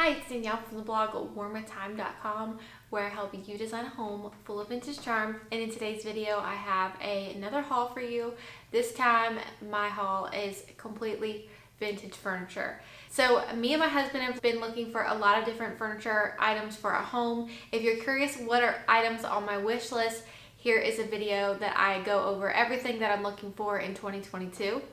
Hi, it's Danielle from the blog warmwithtime.com, where I help you design a home full of vintage charm. And in today's video, I have another haul for you. This time, my haul is completely vintage furniture. So me and my husband have been looking for a lot of different furniture items for our home. If you're curious what are items on my wish list, here is a video that I go over everything that I'm looking for in 2022.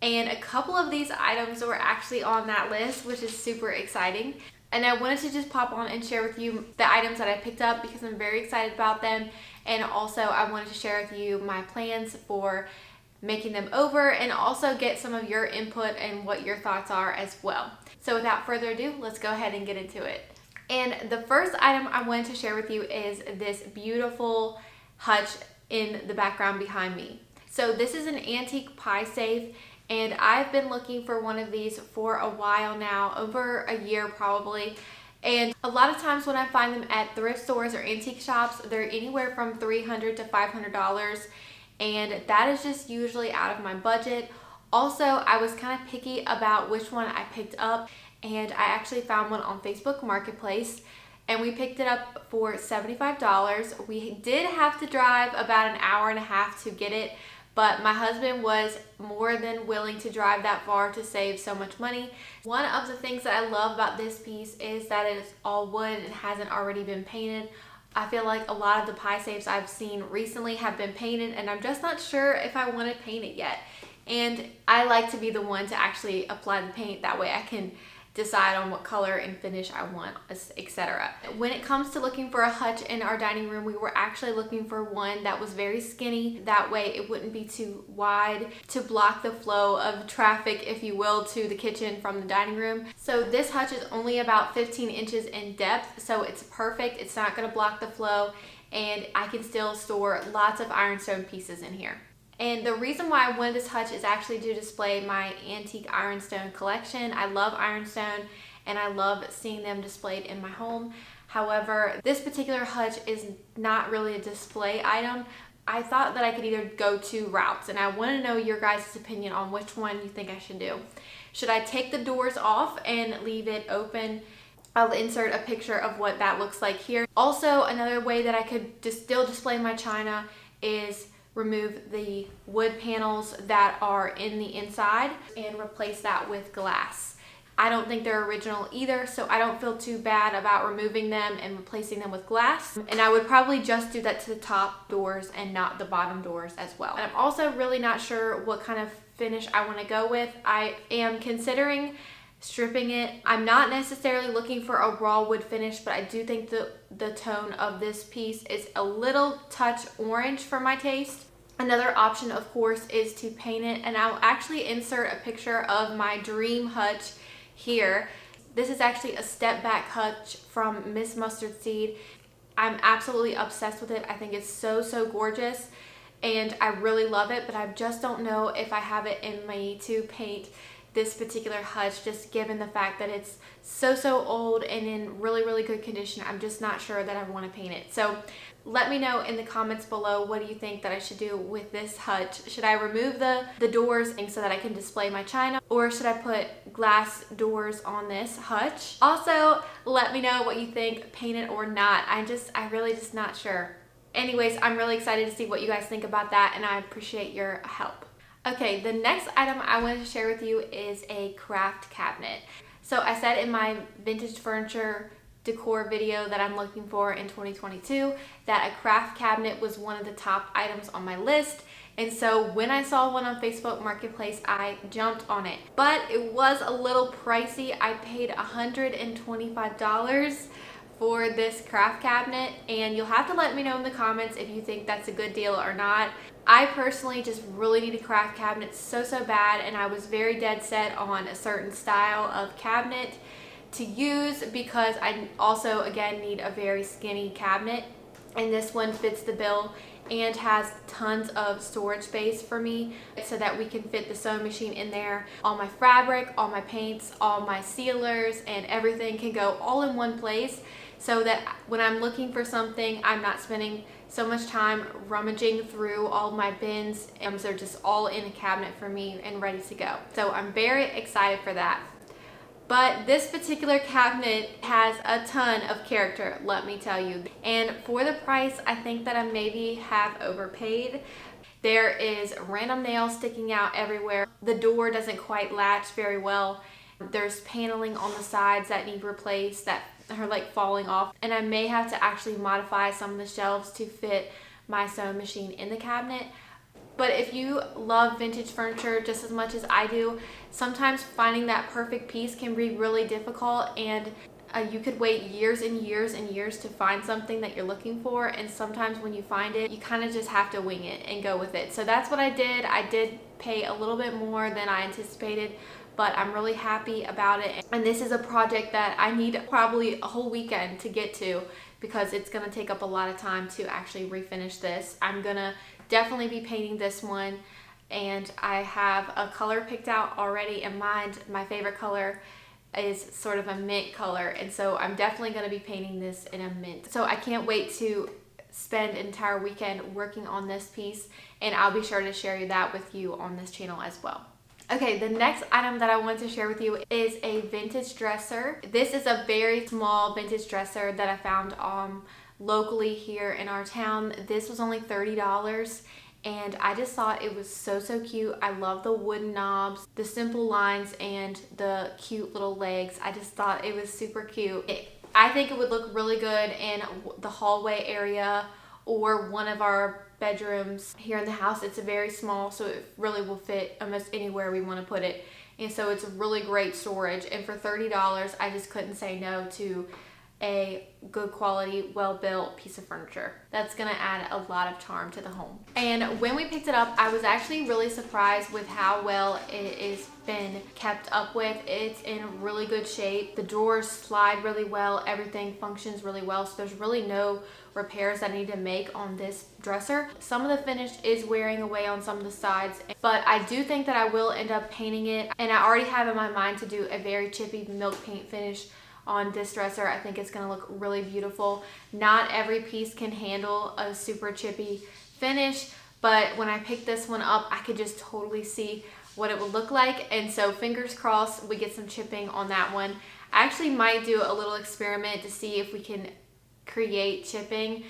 And a couple of these items were actually on that list, which is super exciting. And I wanted to just pop on and share with you the items that I picked up because I'm very excited about them. And also I wanted to share with you my plans for making them over and also get some of your input and what your thoughts are as well. So without further ado, let's go ahead and get into it. And the first item I wanted to share with you is this beautiful hutch in the background behind me. So this is an antique pie safe. And I've been looking for one of these for a while now, over a year probably. And a lot of times when I find them at thrift stores or antique shops, they're anywhere from $300 to $500. And that is just usually out of my budget. Also, I was kind of picky about which one I picked up. And I actually found one on Facebook Marketplace. And we picked it up for $75. We did have to drive about an hour and a half to get it. But my husband was more than willing to drive that far to save so much money. One of the things that I love about this piece is that it is all wood and hasn't already been painted. I feel like a lot of the pie safes I've seen recently have been painted and I'm just not sure if I want to paint it yet. And I like to be the one to actually apply the paint. That way I can decide on what color and finish I want, etc. When it comes to looking for a hutch in our dining room, we were actually looking for one that was very skinny. That way it wouldn't be too wide to block the flow of traffic, if you will, to the kitchen from the dining room. So this hutch is only about 15 inches in depth, so it's perfect. It's not gonna block the flow, and I can still store lots of ironstone pieces in here. And the reason why I wanted this hutch is actually to display my antique ironstone collection. I love ironstone and I love seeing them displayed in my home. However, this particular hutch is not really a display item. I thought that I could either go two routes, and I want to know your guys' opinion on which one you think I should do. Should I take the doors off and leave it open? I'll insert a picture of what that looks like here. Also, another way that I could still display my china is remove the wood panels that are in the inside and replace that with glass. I don't think they're original either, so I don't feel too bad about removing them and replacing them with glass. And I would probably just do that to the top doors and not the bottom doors as well. And I'm also really not sure what kind of finish I want to go with. I am considering stripping it. I'm not necessarily looking for a raw wood finish, but I do think the tone of this piece is a little touch orange for my taste. Another option, of course, is to paint it, and I'll actually insert a picture of my dream hutch here. This is actually a step back hutch from Miss Mustard Seed. I'm absolutely obsessed with it. I think it's so gorgeous and I really love it, but I just don't know if I have it in me to paint this particular hutch, just given the fact that it's so old and in really good condition. I'm just not sure that I want to paint it. So let me know in the comments below, what do you think that I should do with this hutch? Should I remove the doors so that I can display my china, or should I put glass doors on this hutch? Also, let me know what you think, paint it or not. I'm really just not sure. Anyways, I'm really excited to see what you guys think about that, and I appreciate your help. Okay, the next item I wanted to share with you is a craft cabinet. So I said in my vintage furniture decor video that I'm looking for in 2022 that a craft cabinet was one of the top items on my list. And so when I saw one on Facebook Marketplace, I jumped on it. But it was a little pricey. I paid $125 for this craft cabinet, and you'll have to let me know in the comments if you think that's a good deal or not. I personally just really need a craft cabinet so bad, and I was very dead set on a certain style of cabinet to use because I also again need a very skinny cabinet, and this one fits the bill and has tons of storage space for me so that we can fit the sewing machine in there. All my fabric, all my paints, all my sealers, and everything can go all in one place, so that when I'm looking for something, I'm not spending so much time rummaging through all my bins, and they're just all in a cabinet for me and ready to go. So I'm very excited for that. But this particular cabinet has a ton of character, let me tell you. And for the price, I think that I maybe have overpaid. There is random nails sticking out everywhere. The door doesn't quite latch very well. There's paneling on the sides that need replaced that are like falling off. And I may have to actually modify some of the shelves to fit my sewing machine in the cabinet. But if you love vintage furniture just as much as I do, sometimes finding that perfect piece can be really difficult, and you could wait years and years and years to find something that you're looking for, and sometimes when you find it, you kind of just have to wing it and go with it. So that's what I did. I did pay a little bit more than I anticipated, but I'm really happy about it. And this is a project that I need probably a whole weekend to get to, because it's going to take up a lot of time to actually refinish this. I'm going to definitely be painting this one, and I have a color picked out already in mind. My favorite color is sort of a mint color, and so I'm definitely going to be painting this in a mint. So I can't wait to spend an entire weekend working on this piece, and I'll be sure to share that with you on this channel as well. Okay, the next item that I want to share with you is a vintage dresser. This is a very small vintage dresser that I found locally here in our town. This was only $30, and I just thought it was so cute. I love the wooden knobs, the simple lines, and the cute little legs. I just thought it was super cute. I think it would look really good in the hallway area or one of our bedrooms here in the house. It's a very small, so it really will fit almost anywhere we want to put it. And so it's a really great storage. And for $30, I just couldn't say no to a good quality, well-built piece of furniture that's gonna add a lot of charm to the home. And when we picked it up, I was actually really surprised with how well it is been kept up with. It's in really good shape. The drawers slide really well. Everything functions really well. So there's really no repairs that I need to make on this dresser. Some of the finish is wearing away on some of the sides, but I do think that I will end up painting it. And I already have in my mind to do a very chippy milk paint finish on this dresser. I think it's going to look really beautiful. Not every piece can handle a super chippy finish, but when I picked this one up, I could just totally see what it would look like. And so fingers crossed we get some chipping on that one. I actually might do a little experiment to see if we can create chipping,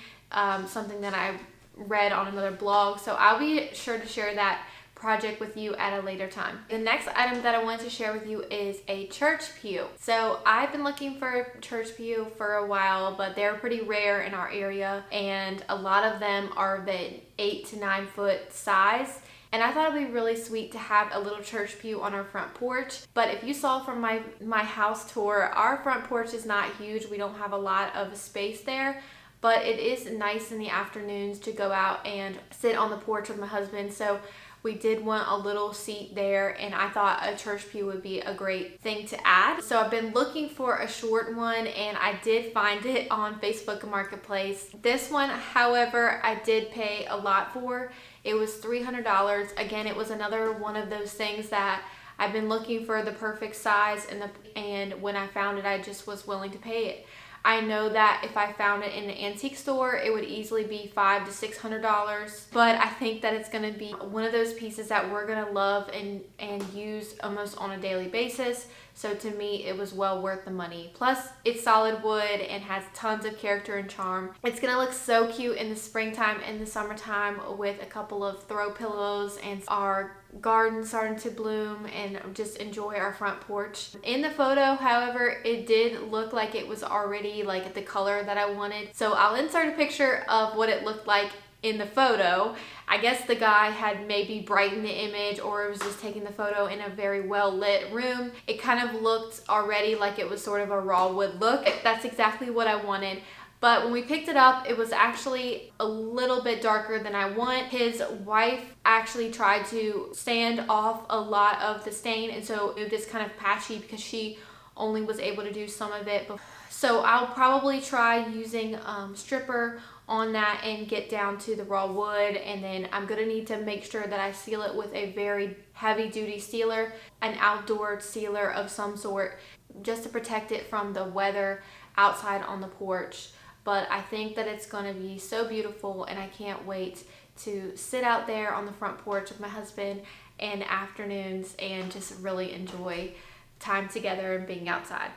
something that I read on another blog. So I'll be sure to share that project with you at a later time. The next item that I want to share with you is a church pew. So I've been looking for a church pew for a while, but they're pretty rare in our area, and a lot of them are the 8 to 9 foot size. And I thought it'd be really sweet to have a little church pew on our front porch. But if you saw from my house tour, our front porch is not huge. We don't have a lot of space there, but it is nice in the afternoons to go out and sit on the porch with my husband. So we did want a little seat there, and I thought a church pew would be a great thing to add. So I've been looking for a short one, and I did find it on Facebook Marketplace. This one, however, I did pay a lot for. It was $300. Again, it was another one of those things that I've been looking for the perfect size, and when I found it, I just was willing to pay it. I know that if I found it in an antique store, it would easily be $500 to $600, but I think that it's gonna be one of those pieces that we're gonna love and use almost on a daily basis. So to me, it was well worth the money. Plus, it's solid wood and has tons of character and charm. It's gonna look so cute in the springtime and the summertime with a couple of throw pillows and our garden starting to bloom, and just enjoy our front porch. In the photo, however, it did look like it was already like the color that I wanted. So I'll insert a picture of what it looked like in the photo. I guess the guy had maybe brightened the image, or it was just taking the photo in a very well lit room. It kind of looked already like it was sort of a raw wood look. That's exactly what I wanted. But when we picked it up, it was actually a little bit darker than I want. His wife actually tried to sand off a lot of the stain, and so it was kind of patchy because she only was able to do some of it. So I'll probably try using stripper on that and get down to the raw wood, and then I'm gonna need to make sure that I seal it with a very heavy duty sealer, an outdoor sealer of some sort, just to protect it from the weather outside on the porch. But I think that it's gonna be so beautiful, and I can't wait to sit out there on the front porch with my husband in afternoons and just really enjoy time together and being outside.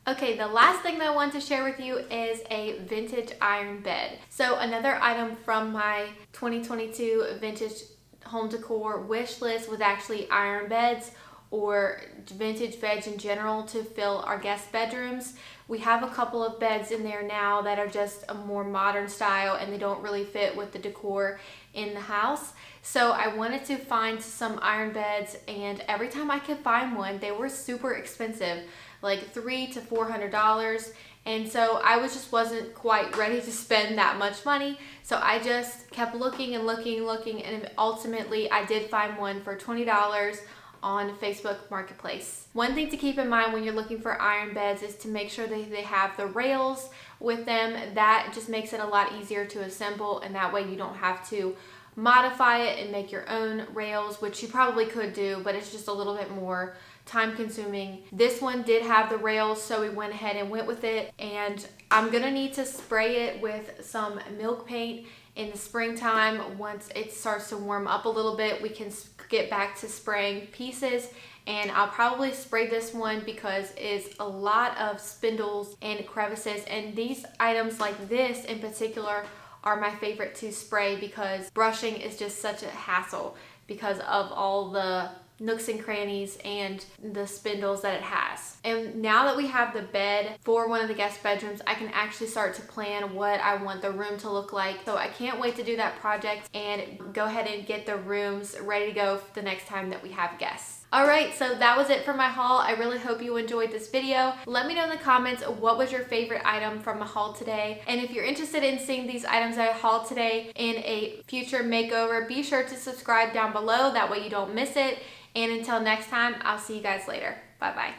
Okay, the last thing that I want to share with you is a vintage iron bed. So another item from my 2022 vintage home decor wish list was actually iron beds or vintage beds in general to fill our guest bedrooms. We have a couple of beds in there now that are just a more modern style and they don't really fit with the decor in the house. So I wanted to find some iron beds, and every time I could find one, they were super expensive, like $300 to $400. And so I wasn't quite ready to spend that much money. So I just kept looking and looking, and ultimately I did find one for $20 on Facebook Marketplace. One thing to keep in mind when you're looking for iron beds is to make sure that they have the rails with them. That just makes it a lot easier to assemble, and that way you don't have to modify it and make your own rails, which you probably could do, but it's just a little bit more time consuming. This one did have the rails, so we went ahead and went with it, and I'm gonna need to spray it with some milk paint in the springtime. Once it starts to warm up a little bit, we can get back to spraying pieces, and I'll probably spray this one because it's a lot of spindles and crevices, and these items like this in particular are my favorite to spray because brushing is just such a hassle because of all the nooks and crannies and the spindles that it has. And now that we have the bed for one of the guest bedrooms, I can actually start to plan what I want the room to look like. So I can't wait to do that project and go ahead and get the rooms ready to go for the next time that we have guests. Alright, so that was it for my haul. I really hope you enjoyed this video. Let me know in the comments what was your favorite item from my haul today. And if you're interested in seeing these items I hauled today in a future makeover, be sure to subscribe down below. That way you don't miss it. And until next time, I'll see you guys later. Bye-bye.